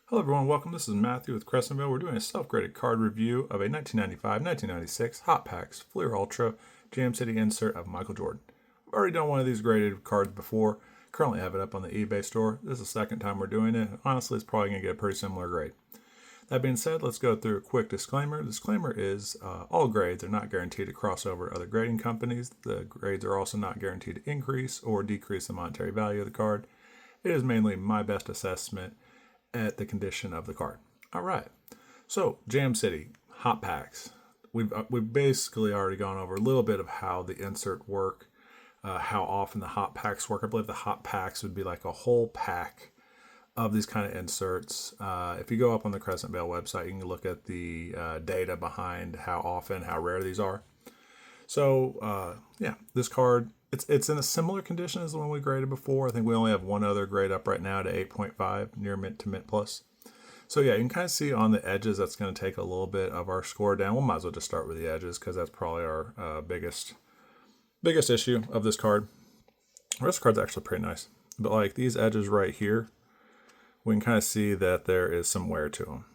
Hello everyone, welcome. This is Matthew with Crescentville. We're doing a self-graded card review of a 1995-1996 Hot Packs Fleer Ultra Jam City insert of Michael Jordan. I've already done one of these graded cards before. Currently have it up on the eBay store. This is the second time we're doing it. Honestly, it's probably going to get a pretty similar grade. That being said, let's go through a quick disclaimer. The disclaimer is all grades are not guaranteed to cross over to other grading companies. The grades are also not guaranteed to increase or decrease the monetary value of the card. It is mainly my best assessment at the condition of the card. All right. So Jam City Hot Packs. We've basically already gone over a little bit of how the insert work, how often the hot packs work. I believe the hot packs would be like a whole pack of these kind of inserts. If you go up on the Crescentville website, you can look at the data behind how often, how rare these are. So this card, it's in a similar condition as the one we graded before. I think we only have one other grade up right now to 8.5, near mint to mint plus. So yeah, you can kind of see on the edges that's going to take a little bit of our score down. We might as well just start with the edges because that's probably our biggest issue of this card. The rest of the card's actually pretty nice. But like these edges right here, we can kind of see that there is some wear to them.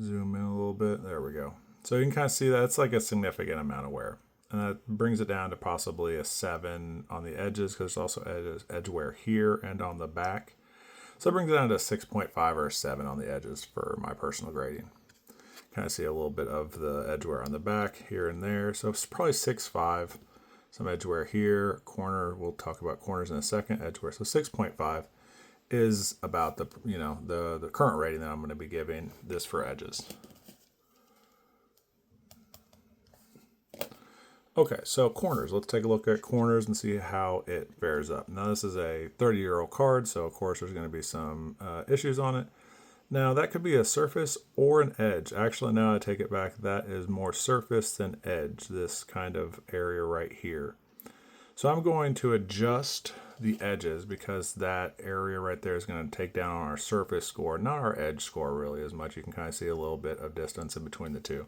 Zoom in a little bit. There we go. So you can kind of see that it's like a significant amount of wear. And that brings it down to possibly a 7 on the edges because there's also edge wear here and on the back. So it brings it down to a 6.5 or a 7 on the edges for my personal grading. Kind of see a little bit of the edge wear on the back here and there. So it's probably 6.5. Some edge wear here. Corner, we'll talk about corners in a second. Edge wear. So 6.5 is about the current rating that I'm going to be giving this for edges. Okay, so corners. Let's take a look at corners and see how it fares up. Now, this is a 30-year-old card, so of course there's going to be some issues on it. Now, that could be a surface or an edge. Actually, now I take it back. That is more surface than edge, this kind of area right here. So I'm going to adjust the edges because that area right there is going to take down our surface score, not our edge score really as much. You can kind of see a little bit of distance in between the two.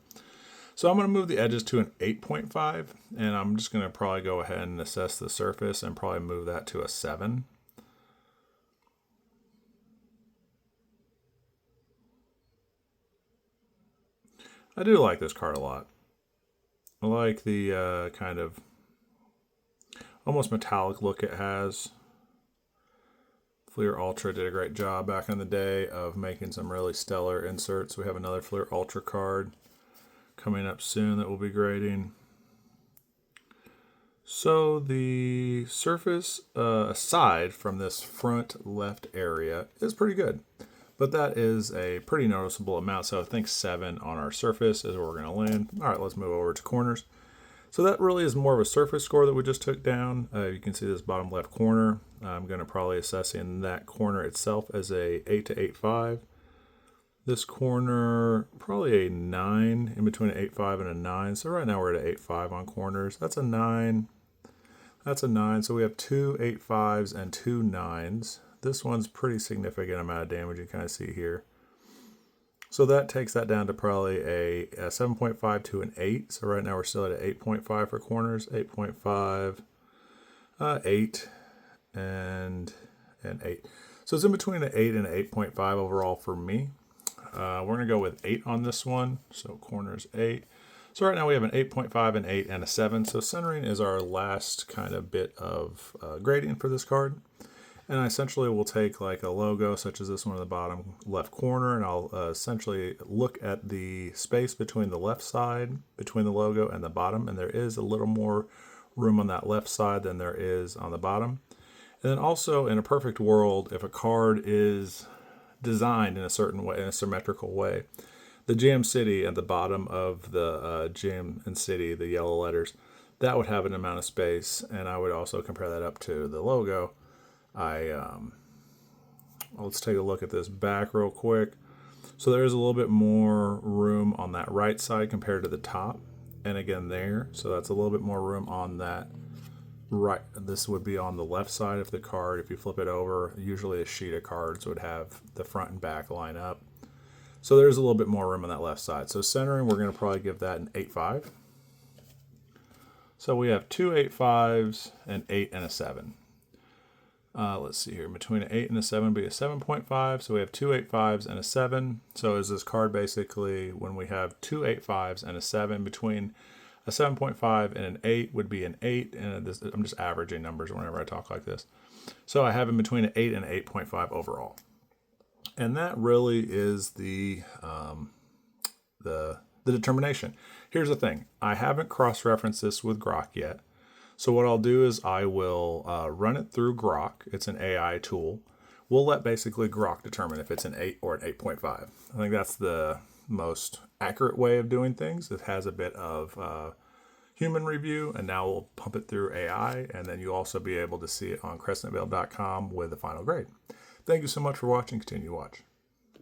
So I'm going to move the edges to an 8.5, and I'm just going to probably go ahead and assess the surface and probably move that to a 7. I do like this card a lot. I like the kind of almost metallic look it has. Fleer Ultra did a great job back in the day of making some really stellar inserts. We have another Fleer Ultra card coming up soon that we'll be grading. So the surface, aside from this front left area, is pretty good. But that is a pretty noticeable amount. So I think 7 on our surface is where we're going to land. All right, let's move over to corners. So that really is more of a surface score that we just took down. You can see this bottom left corner. I'm going to probably assess in that corner itself as a 8 to 8.5. This corner, probably a 9, in between an 8.5 and a 9. So right now we're at an 8.5 on corners. That's a 9. That's a 9. So we have 2 8.5s and 2 9s. This one's pretty significant amount of damage you kind of see here. So that takes that down to probably a 7.5 to an 8. So right now we're still at an 8.5 for corners. 8.5, 8, and 8. So it's in between an 8 and an 8.5 overall for me. We're going to go with 8 on this one. So corners 8. So right now we have an 8.5, an 8, and a 7. So centering is our last kind of bit of grading for this card. And I essentially will take like a logo such as this one in the bottom left corner, and I'll essentially look at the space between the left side, between the logo and the bottom. And there is a little more room on that left side than there is on the bottom. And then also in a perfect world, if a card is designed in a certain way, in a symmetrical way, the Jam City at the bottom of the Jam and City, the yellow letters, that would have an amount of space, and I would also compare that up to the logo. Let's take a look at this back real quick. So there is a little bit more room on that right side compared to the top, and again there. So that's a little bit more room on that right. This would be on the left side of the card. If you flip it over, usually a sheet of cards would have the front and back line up. So there's a little bit more room on that left side. So centering, we're going to probably give that an 8.5. So we have 2 8.5s, an 8, and a 7. Let's see here. Between an 8 and a 7 be a 7.5. So we have two 8.5s and a 7. So is this card basically when we have two 8.5s and a 7 between a 7.5 and an 8 would be an 8. And this, I'm just averaging numbers whenever I talk like this. So I have in between an 8 and an 8.5 overall. And that really is the determination. Here's the thing. I haven't cross-referenced this with Grok yet. So what I'll do is I will run it through Grok. It's an AI tool. We'll let basically Grok determine if it's an 8 or an 8.5. I think that's the most accurate way of doing things. It has a bit of human review, and now we'll pump it through AI, and then you'll also be able to see it on crescentvale.com with the final grade. Thank you so much for watching. Continue to watch.